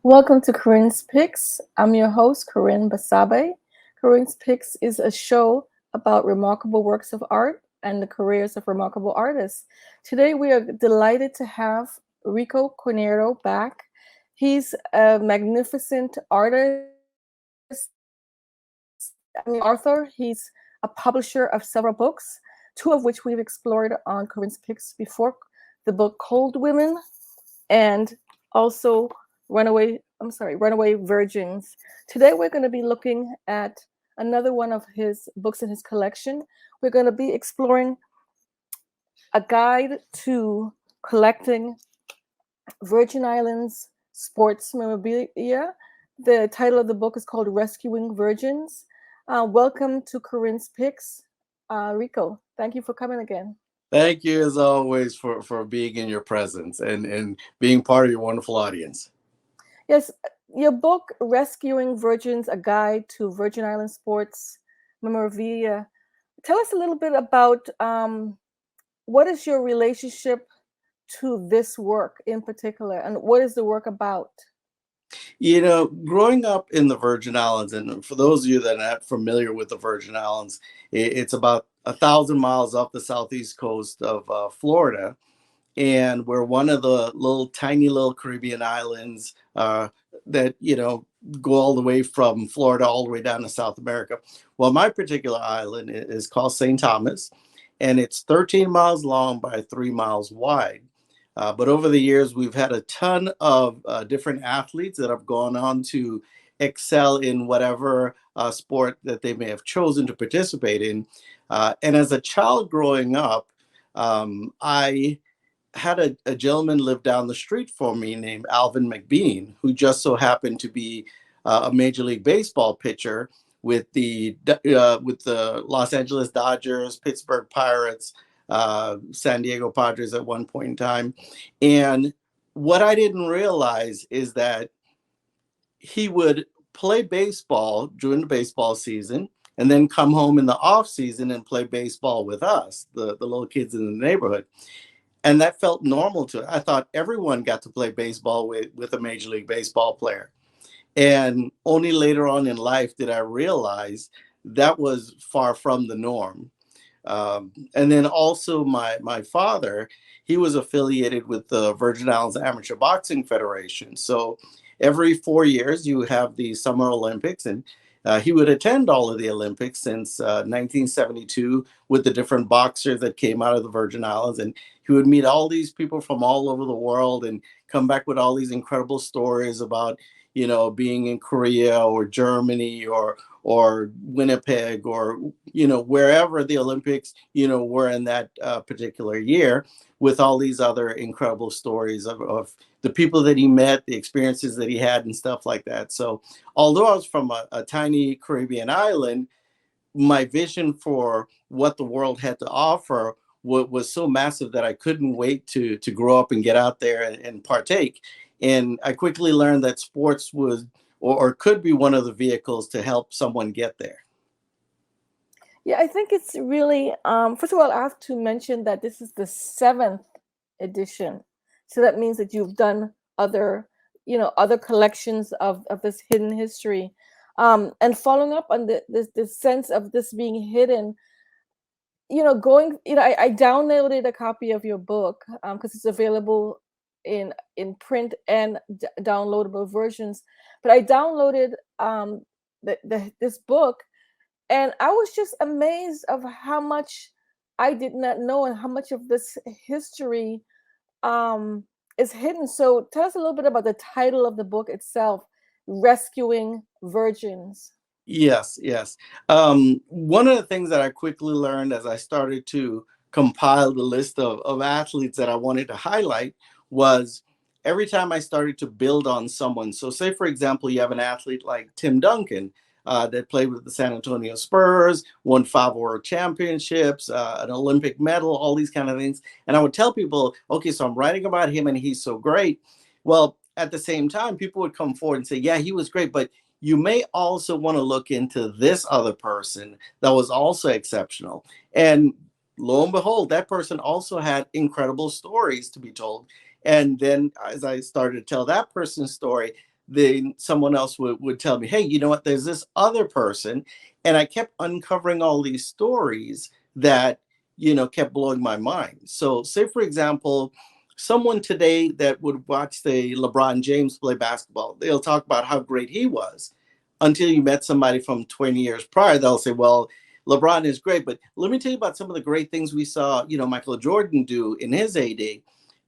Welcome to Corinne's Picks. I'm your host, Corinne Basabe. Corinne's Picks is a show about remarkable works of art and the careers of remarkable artists. Today, we are delighted to have Enrique Corneiro back. He's a magnificent artist, author. He's a publisher of several books, two of which we've explored on Corinne's Picks before, the book Cold Women and also Runaway Virgins. Today we're going to be looking at another one of his books in his collection. We're going to be exploring a guide to collecting Virgin Islands sports memorabilia. The title of the book is called Rescuing Virgins. Welcome to Corinne's Picks. Rico, thank you for coming again. Thank you, as always, for being in your presence and being part of your wonderful audience. Yes, your book, Rescuing Virgins, A Guide to Virgin Islands Sports Memorabilia. Tell us a little bit about what is your relationship to this work in particular, and what is the work about? You know, growing up in the Virgin Islands, and for those of you that are not familiar with the Virgin Islands, it's about 1,000 miles off the southeast coast of Florida. And we're one of the tiny little Caribbean islands that, go all the way from Florida all the way down to South America. Well, my particular island is called St. Thomas, and it's 13 miles long by 3 miles wide. But over the years, we've had a ton of different athletes that have gone on to excel in whatever sport that they may have chosen to participate in. And as a child growing up, I had a gentleman live down the street from me named Alvin McBean, who just so happened to be a Major League Baseball pitcher with the Los Angeles Dodgers, Pittsburgh Pirates, San Diego Padres at one point in time. And what I didn't realize is that he would play baseball during the baseball season and then come home in the off season and play baseball with us, the little kids in the neighborhood. And that felt normal to it. I thought everyone got to play baseball with a Major League Baseball player. And only later on in life did I realize that was far from the norm. And then also my father, he was affiliated with the Virgin Islands Amateur Boxing Federation. So every 4 years you have the Summer Olympics, and he would attend all of the Olympics since 1972 with the different boxers that came out of the Virgin Islands. And he would meet all these people from all over the world and come back with all these incredible stories about, being in Korea or Germany or Winnipeg or, wherever the Olympics, were in that particular year, with all these other incredible stories of the people that he met, the experiences that he had and stuff like that. So although I was from a tiny Caribbean island, my vision for what the world had to offer was so massive that I couldn't wait to grow up and get out there and partake. And I quickly learned that sports was or could be one of the vehicles to help someone get there. Yeah, I think it's really, first of all, I have to mention that this is the 7th edition. So that means that you've done other collections of this hidden history. And following up on the sense of this being hidden, I downloaded a copy of your book because it's available in print and downloadable versions. But I downloaded this book, and I was just amazed of how much I did not know and how much of this history is hidden. So tell us a little bit about the title of the book itself, Rescuing Virgins. Yes. One of the things that I quickly learned as I started to compile the list of athletes that I wanted to highlight was every time I started to build on someone. So say, for example, you have an athlete like Tim Duncan that played with the San Antonio Spurs, won 5 world championships, an Olympic medal, all these kind of things. And I would tell people, okay, so I'm writing about him and he's so great. Well, at the same time, people would come forward and say, yeah, he was great, but you may also want to look into this other person that was also exceptional. And lo and behold, that person also had incredible stories to be told. And then as I started to tell that person's story, then someone else would tell me, hey, you know what, there's this other person. And I kept uncovering all these stories that, kept blowing my mind. So say, for example, someone today that would watch the LeBron James play basketball, they'll talk about how great he was. Until you met somebody from 20 years prior, they'll say, well, LeBron is great, but let me tell you about some of the great things we saw, Michael Jordan do in his heyday.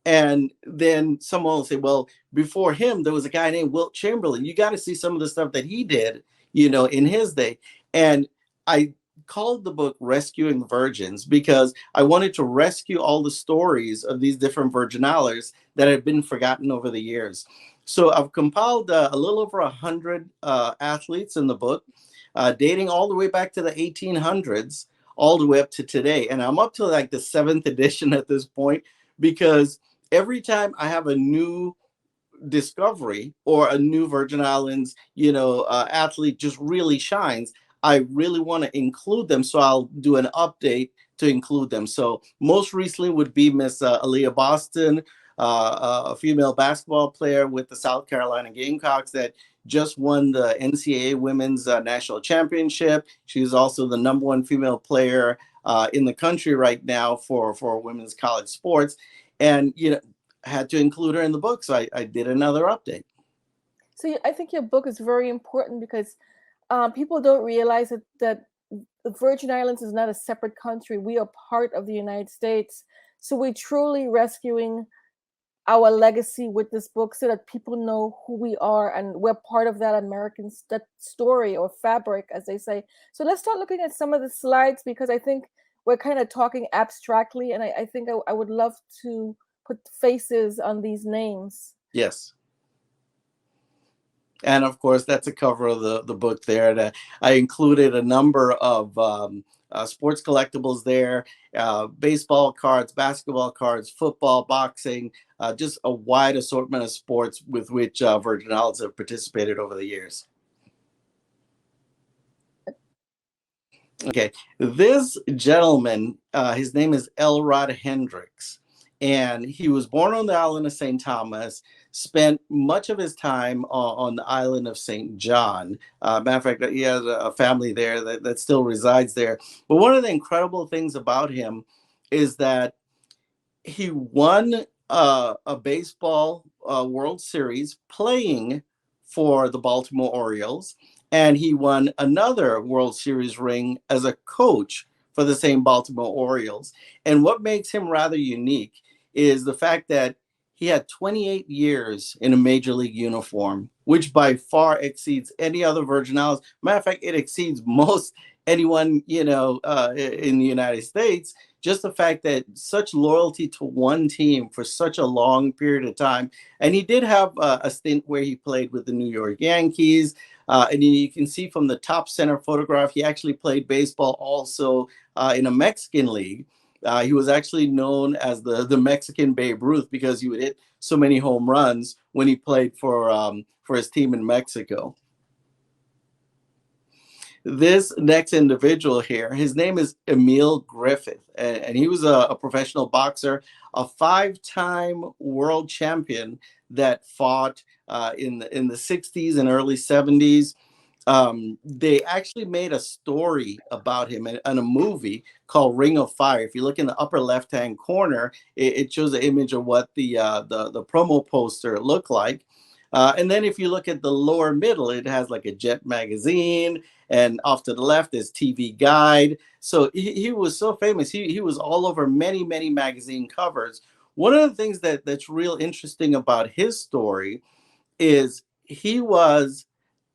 And then someone will say, well, before him, there was a guy named Wilt Chamberlain. You got to see some of the stuff that he did, in his day. And I called the book Rescuing Virgins because I wanted to rescue all the stories of these different virginales that had been forgotten over the years. So I've compiled a little over 100 athletes in the book, dating all the way back to the 1800s, all the way up to today. And I'm up to like the 7th edition at this point, because every time I have a new discovery or a new Virgin Islands, athlete just really shines, I really want to include them. So I'll do an update to include them. So most recently would be Miss Aaliyah Boston, a female basketball player with the South Carolina Gamecocks that just won the NCAA Women's National Championship. She's also the #1 female player in the country right now for women's college sports. And, had to include her in the book. So I did another update. So I think your book is very important because people don't realize that the Virgin Islands is not a separate country. We are part of the United States. So we're truly rescuing our legacy with this book so that people know who we are and we're part of that American story or fabric, as they say. So let's start looking at some of the slides, because I think we're kind of talking abstractly, and I think I would love to put faces on these names. Yes. And of course, that's a cover of the book there. And I included a number of sports collectibles there, baseball cards, basketball cards, football, boxing, just a wide assortment of sports with which Virgin Islands have participated over the years. Okay, this gentleman, his name is Elrod Hendricks, and he was born on the island of St. Thomas, spent much of his time on the island of St. John. Matter of fact, he has a family there that still resides there. But one of the incredible things about him is that he won a baseball World Series playing for the Baltimore Orioles, and he won another World Series ring as a coach for the same Baltimore Orioles. And what makes him rather unique is the fact that he had 28 years in a major league uniform, which by far exceeds any other Virgin Islands. Matter of fact, it exceeds most anyone, in the United States. Just the fact that such loyalty to one team for such a long period of time. And he did have a stint where he played with the New York Yankees. And you can see from the top center photograph, he actually played baseball also in a Mexican league. He was actually known as the Mexican Babe Ruth because he would hit so many home runs when he played for his team in Mexico. This next individual here, his name is Emile Griffith, and he was a professional boxer, a 5-time world champion that fought in the 60s and early 70s. They actually made a story about him and a movie called Ring of Fire. If you look in the upper left-hand corner, it shows an image of what the promo poster looked like. And then if you look at the lower middle, it has like a Jet magazine, and off to the left is TV Guide. So he was so famous. He was all over many, many magazine covers. One of the things that's real interesting about his story is he was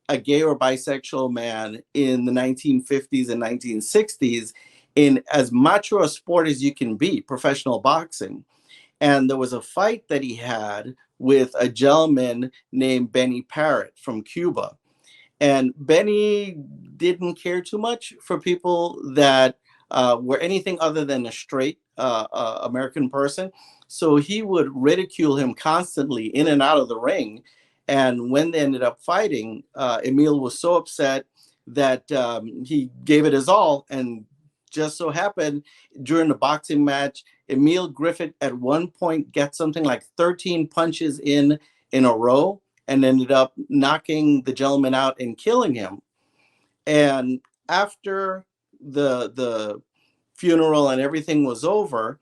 a gay or bisexual man in the 1950s and 1960s in as macho a sport as you can be, professional boxing. And there was a fight that he had with a gentleman named Benny Parrott from Cuba. And Benny didn't care too much for people that were anything other than a straight American person. So he would ridicule him constantly in and out of the ring. And when they ended up fighting, Emile was so upset that he gave it his all. And just so happened during the boxing match, Emile Griffith at one point gets something like 13 punches in a row. and ended up knocking the gentleman out and killing him. And after the funeral and everything was over,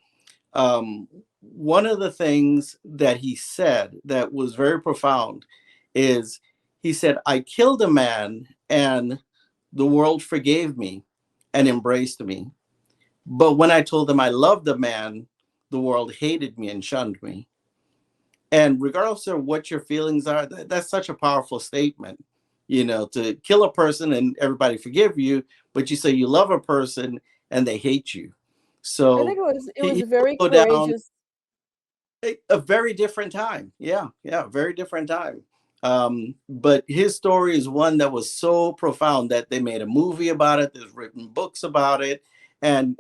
one of the things that he said that was very profound is he said, I killed a man and the world forgave me and embraced me. But when I told them I loved the man, the world hated me and shunned me. And regardless of what your feelings are, that's such a powerful statement, to kill a person and everybody forgive you, but you say you love a person and they hate you. I So think it was he very go down courageous. a very different time. Yeah, very different time. But his story is one that was so profound that they made a movie about it. There's written books about it, and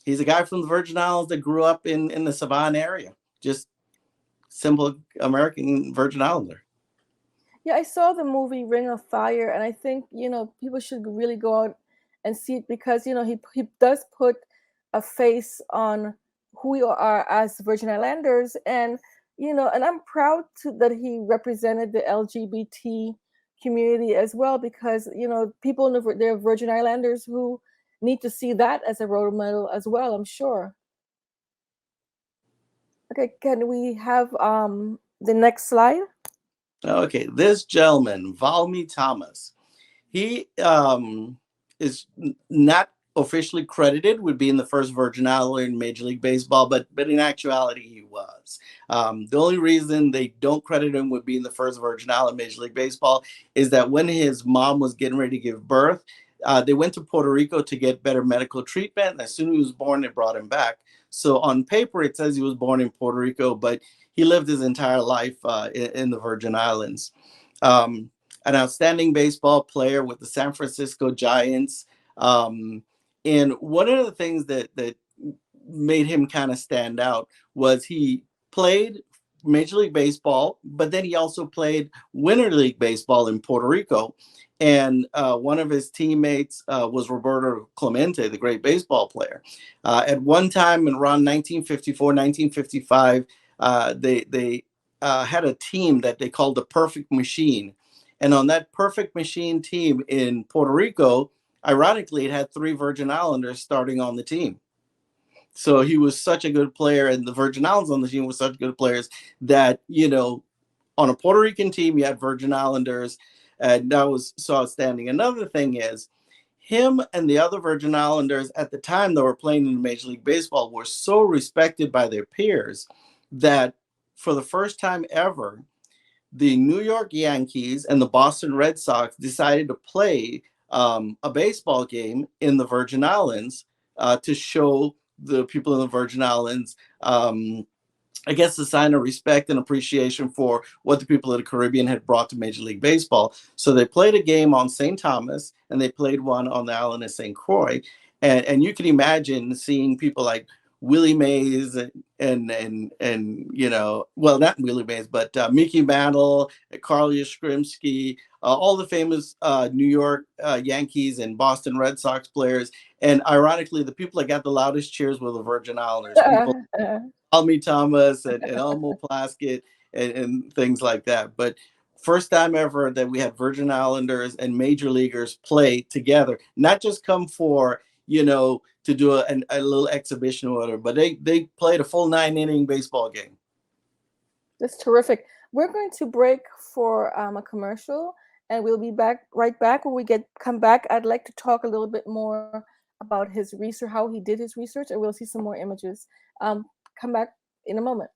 he's a guy from the Virgin Islands that grew up in the Savannah area. Just simple American Virgin Islander. Yeah, I saw the movie Ring of Fire, and I think, people should really go out and see it because, he does put a face on who we are as Virgin Islanders, and and I'm proud that he represented the LGBT community as well because, people in the Virgin Islanders who need to see that as a role model as well, I'm sure. Okay, can we have the next slide? Okay, this gentleman, Valmy Thomas, he is not officially credited with being the first Virgin Islander in Major League Baseball, but in actuality, he was. The only reason they don't credit him with being the first Virgin Islander in Major League Baseball is that when his mom was getting ready to give birth, they went to Puerto Rico to get better medical treatment. And as soon as he was born, they brought him back. So on paper, it says he was born in Puerto Rico, but he lived his entire life in the Virgin Islands. An outstanding baseball player with the San Francisco Giants. And one of the things that made him kind of stand out was he played Major League Baseball, but then he also played Winter League Baseball in Puerto Rico. And one of his teammates was Roberto Clemente, the great baseball player. At one time in around 1954, 1955, they had a team that they called the Perfect Machine. And on that Perfect Machine team in Puerto Rico, ironically, it had 3 Virgin Islanders starting on the team. So he was such a good player, and the Virgin Islands on the team were such good players that, on a Puerto Rican team, you had Virgin Islanders, and that was so outstanding. Another thing is, him and the other Virgin Islanders at the time that were playing in Major League Baseball were so respected by their peers that for the first time ever, the New York Yankees and the Boston Red Sox decided to play a baseball game in the Virgin Islands to show the people in the Virgin Islands, I guess, a sign of respect and appreciation for what the people of the Caribbean had brought to Major League Baseball. So they played a game on St. Thomas and they played one on the island of St. Croix. And you can imagine seeing people like Willie Mays and well, not Willie Mays, but Mickey Mantle, Carl Yastrzemski, all the famous New York Yankees and Boston Red Sox players. And ironically, the people that got the loudest cheers were the Virgin Islanders. People, Valmy Thomas and Elmo Plaskett and things like that. But first time ever that we had Virgin Islanders and major leaguers play together, not just come for, to do a little exhibition or whatever, but they played a full 9-inning baseball game. That's terrific. We're going to break for a commercial, and we'll be right back. When we come back, I'd like to talk a little bit more about his research, how he did his research, and we'll see some more images. Come back in a moment.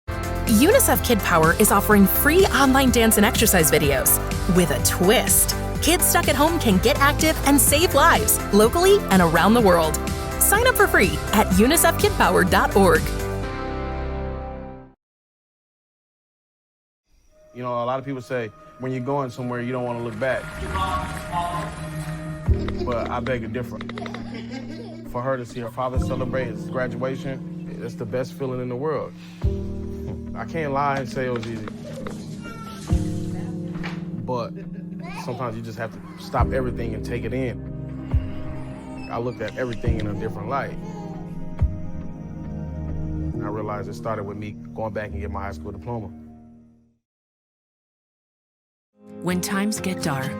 UNICEF Kid Power is offering free online dance and exercise videos with a twist. Kids stuck at home can get active and save lives locally and around the world. Sign up for free at unicefkidpower.org. A lot of people say when you're going somewhere, you don't want to look back. But I beg to differ. For her to see her father celebrate his graduation, it's the best feeling in the world. I can't lie and say it was easy. But sometimes you just have to stop everything and take it in. I looked at everything in a different light. I realized it started with me going back and getting my high school diploma. When times get dark,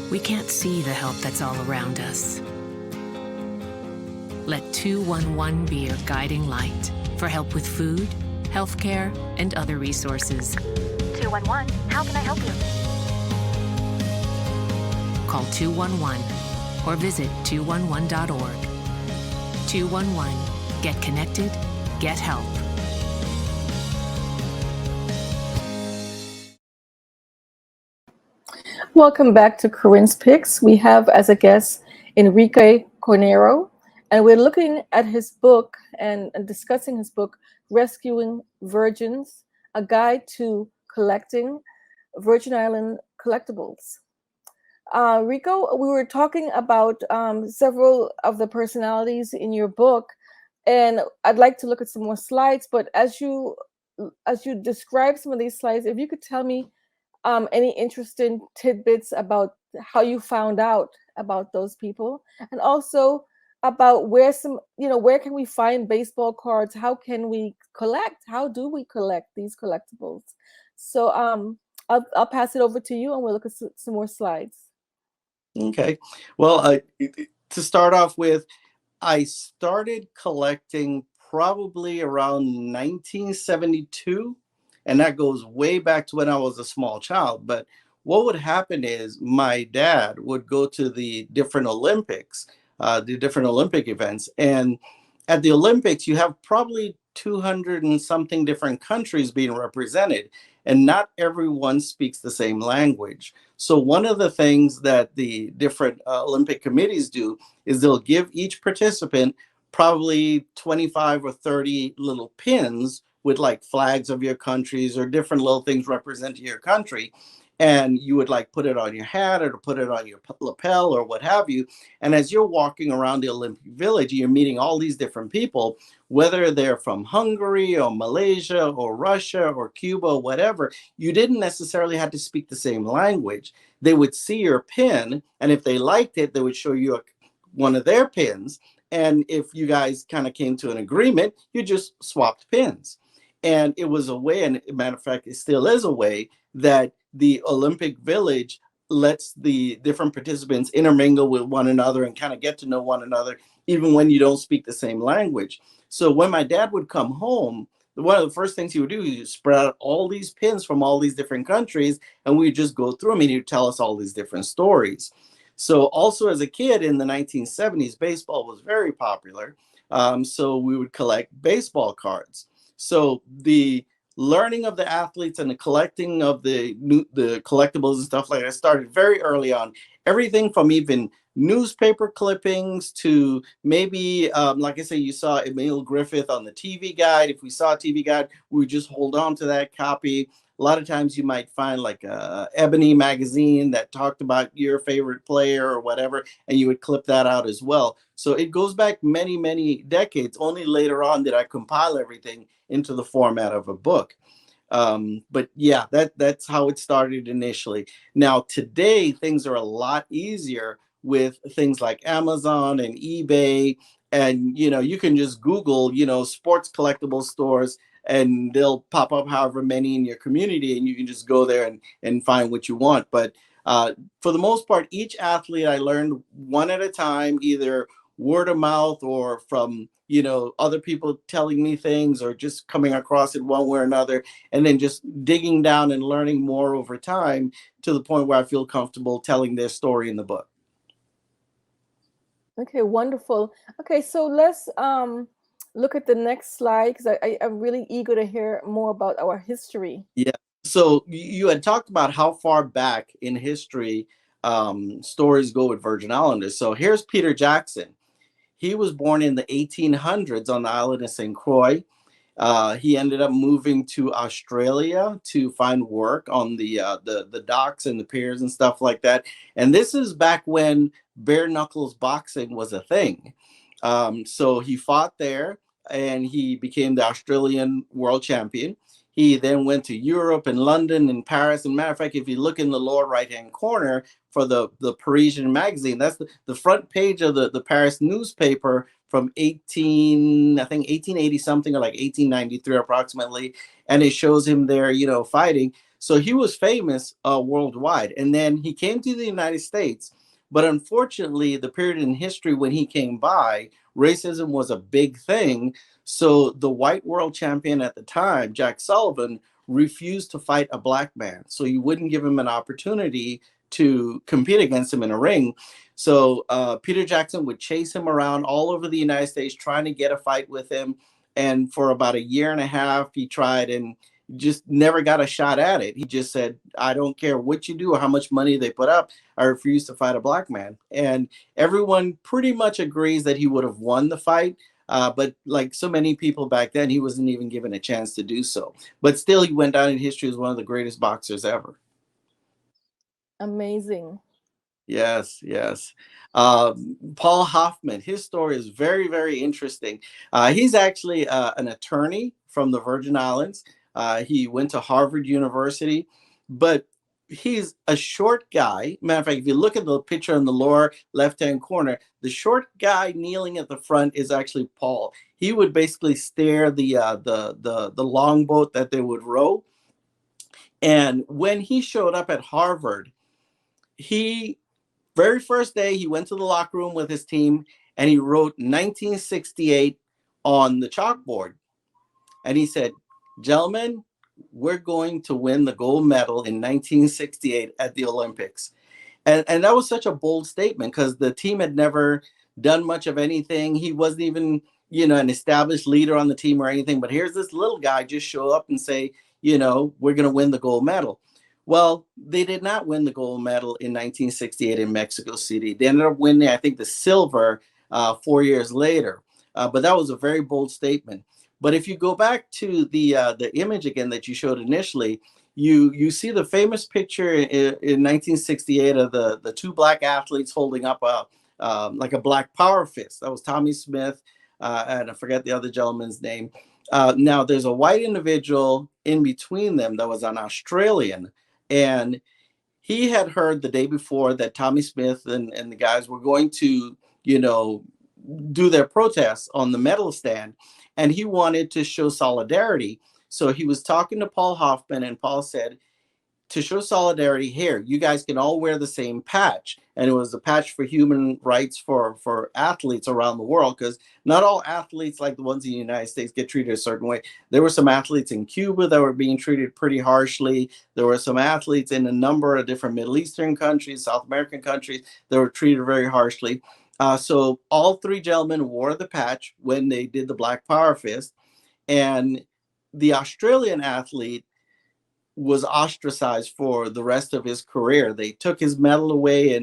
we can't see the help that's all around us. Let 211 be your guiding light for help with food, healthcare, and other resources. 211, how can I help you? Call 211 or visit 211.org. 211, get connected, get help. Welcome back to Corinne's Picks. We have as a guest Enrique Corneiro, and we're looking at his book and discussing his book, Rescuing Virgins, a guide to collecting Virgin Island collectibles. Rico, we were talking about several of the personalities in your book, and I'd like to look at some more slides, but as you describe some of these slides, if you could tell me any interesting tidbits about how you found out about those people, and also about where can we find baseball cards? How can we collect? How do we collect these collectibles? So I'll pass it over to you, and we'll look at some more slides. Okay. Well, to start off with, I started collecting probably around 1972. And that goes way back to when I was a small child. But what would happen is my dad would go to the different Olympics, the different Olympic events. And at the Olympics, you have probably 200 and something different countries being represented. And not everyone speaks the same language. So one of the things that the different Olympic committees do is they'll give each participant probably 25 or 30 little pins with like flags of your countries or different little things representing your country. And you would like put it on your hat or to put it on your lapel or what have you. And as you're walking around the Olympic Village, you're meeting all these different people, whether they're from Hungary or Malaysia or Russia or Cuba or whatever. You didn't necessarily have to speak the same language. They would see your pin, and if they liked it, they would show you one of their pins. And if you guys kind of came to an agreement, you just swapped pins. And it was a way, and as a matter of fact, it still is a way, that the Olympic Village lets the different participants intermingle with one another and kind of get to know one another, even when you don't speak the same language. So when my dad would come home, one of the first things he would do is spread out all these pins from all these different countries, and we'd just go through them, and he'd tell us all these different stories. So also as a kid in the 1970s, baseball was very popular. So we would collect baseball cards. So the learning of the athletes and the collecting of the collectibles and stuff like that started very early on. Everything from even newspaper clippings to maybe, like I say, you saw Emile Griffith on the TV guide. If we saw a TV guide, we would just hold on to that copy. A lot of times you might find like a Ebony magazine that talked about your favorite player or whatever, and you would clip that out as well. So it goes back many, many decades. Only later on did I compile everything into the format of a book. But yeah, that's how it started initially. Now, today, things are a lot easier with things like Amazon and eBay. And, you can just Google, sports collectible stores, and they'll pop up however many in your community, and you can just go there and find what you want. But for the most part, each athlete I learned one at a time, either word of mouth or from, other people telling me things or just coming across it one way or another, and then just digging down and learning more over time to the point where I feel comfortable telling their story in the book. Okay, wonderful. Okay, so let's look at the next slide, because I'm really eager to hear more about our history. Yeah. So you had talked about how far back in history stories go with Virgin Islanders. So here's Peter Jackson. He was born in the 1800s on the island of St. Croix. He ended up moving to Australia to find work on the docks and the piers and stuff like that. And this is back when bare knuckles boxing was a thing. So he fought there, and he became the Australian world champion. He then went to Europe and London and Paris. And matter of fact, if you look in the lower right-hand corner for the Parisian magazine, that's the front page of the Paris newspaper from 1880 something, or like 1893 approximately. And it shows him there, fighting. So he was famous worldwide. And then he came to the United States. But unfortunately, the period in history when he came by, racism was a big thing. So the white world champion at the time, Jack Sullivan, refused to fight a black man. So he wouldn't give him an opportunity to compete against him in a ring. So Peter Jackson would chase him around all over the United States trying to get a fight with him. And for about a year and a half, he tried and just never got a shot at it. He just said, I don't care what you do or how much money they put up. I refuse to fight a black man. And everyone pretty much agrees that he would have won the fight. But like so many people back then, he wasn't even given a chance to do so. But still, he went down in history as one of the greatest boxers ever. Amazing. Yes, yes. Paul Hoffman, his story is very, very interesting. He's actually an attorney from the Virgin Islands. He went to Harvard University, but he's a short guy. Matter of fact, if you look at the picture in the lower left-hand corner, the short guy kneeling at the front is actually Paul. He would basically steer the longboat that they would row. And when he showed up at Harvard, very first day, he went to the locker room with his team and he wrote 1968 on the chalkboard. And he said, gentlemen, we're going to win the gold medal in 1968 at the Olympics. And that was such a bold statement because the team had never done much of anything. He wasn't even, an established leader on the team or anything. But here's this little guy just show up and say, we're going to win the gold medal. Well, they did not win the gold medal in 1968 in Mexico City. They ended up winning, I think, the silver 4 years later. But that was a very bold statement. But if you go back to the image again that you showed initially, you see the famous picture in 1968 of the two black athletes holding up like a black power fist. That was Tommy Smith, and I forget the other gentleman's name. Now, there's a white individual in between them that was an Australian. And he had heard the day before that Tommy Smith and the guys were going to, do their protests on the medal stand. And he wanted to show solidarity. So he was talking to Paul Hoffman, and Paul said, to show solidarity here, you guys can all wear the same patch. And it was a patch for human rights for athletes around the world, because not all athletes like the ones in the United States get treated a certain way. There were some athletes in Cuba that were being treated pretty harshly. There were some athletes in a number of different Middle Eastern countries, South American countries that were treated very harshly. So all three gentlemen wore the patch when they did the Black Power Fist. And the Australian athlete was ostracized for the rest of his career. They took his medal away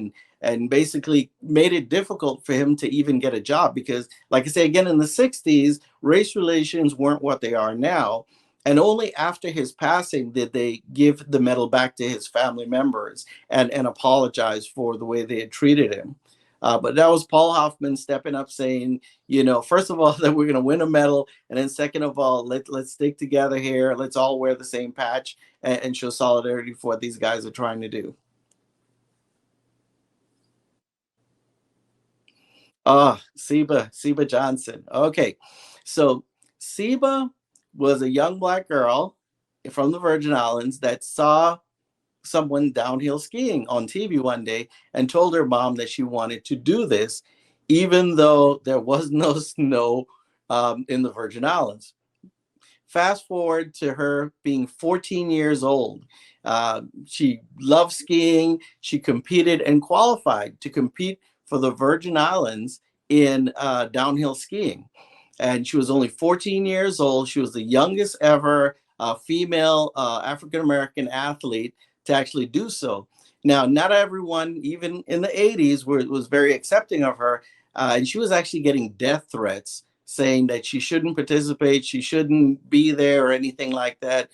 and basically made it difficult for him to even get a job because, like I say, again, in the 60s, race relations weren't what they are now. And only after his passing did they give the medal back to his family members and apologize for the way they had treated him. But that was Paul Hoffman stepping up saying, first of all, that we're going to win a medal. And then second of all, let's stick together here. Let's all wear the same patch and show solidarity for what these guys are trying to do. Sabrina Johnson. Okay. So Sabrina was a young black girl from the Virgin Islands that saw someone downhill skiing on TV one day and told her mom that she wanted to do this, even though there was no snow in the Virgin Islands. Fast forward to her being 14 years old. She loved skiing. She competed and qualified to compete for the Virgin Islands in downhill skiing. And she was only 14 years old. She was the youngest ever female African-American athlete to actually do so. Now, not everyone, even in the 80s, was very accepting of her. And she was actually getting death threats saying that she shouldn't participate, she shouldn't be there or anything like that.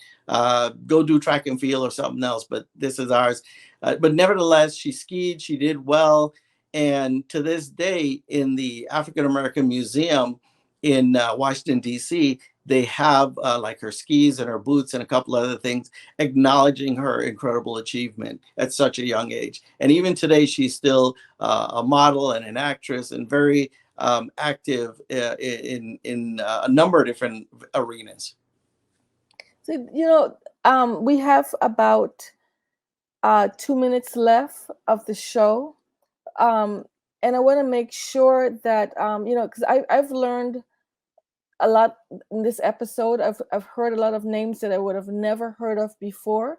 Go do track and field or something else, but this is ours. But nevertheless, she skied, she did well. And to this day, in the African American Museum in Washington, D.C., they have like her skis and her boots and a couple other things acknowledging her incredible achievement at such a young age. And even today, she's still a model and an actress and very active in a number of different arenas. So, We have about 2 minutes left of the show. And I want to make sure that, because I've learned a lot in this episode. I've heard a lot of names that I would have never heard of before.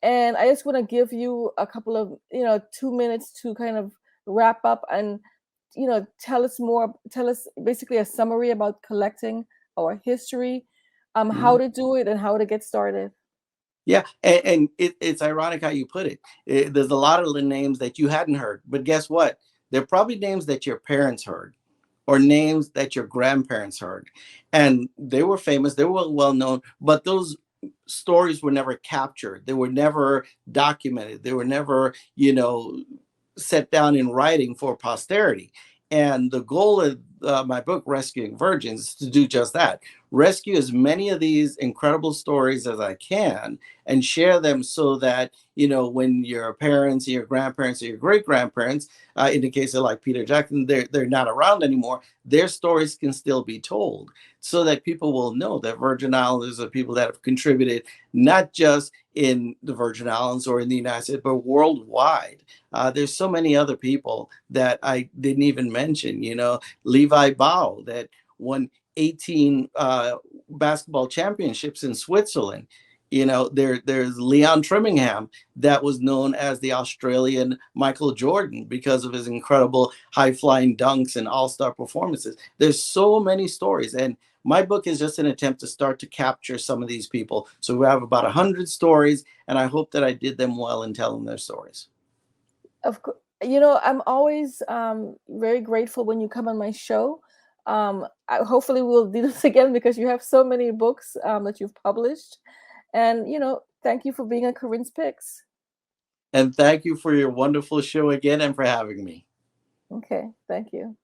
And I just want to give you a couple of, 2 minutes to kind of wrap up and, tell us basically a summary about collecting, our history, how to do it and how to get started. Yeah, and it's ironic how you put it. There's a lot of the names that you hadn't heard, but guess what? They're probably names that your parents heard or names that your grandparents heard. And they were famous, they were well known, but those stories were never captured. They were never documented. They were never, set down in writing for posterity. And the goal of my book, Rescuing Virgins, is to do just that. Rescue as many of these incredible stories as I can and share them so that, when your parents, your grandparents, or your great grandparents, in the case of like Peter Jackson, they're not around anymore, their stories can still be told so that people will know that Virgin Islanders are people that have contributed not just in the Virgin Islands or in the United States, but worldwide. There's so many other people that I didn't even mention, Levi Bow that won 18 basketball championships in Switzerland. There's Leon Trimmingham that was known as the Australian Michael Jordan because of his incredible high-flying dunks and all-star performances. There's so many stories, and my book is just an attempt to start to capture some of these people. So we have about 100 stories, and I hope that I did them well in telling their stories. Of course, I'm always very grateful when you come on my show. Hopefully we'll do this again because you have so many books that you've published. And, thank you for being on Corinne's Picks. And thank you for your wonderful show again and for having me. Okay, thank you.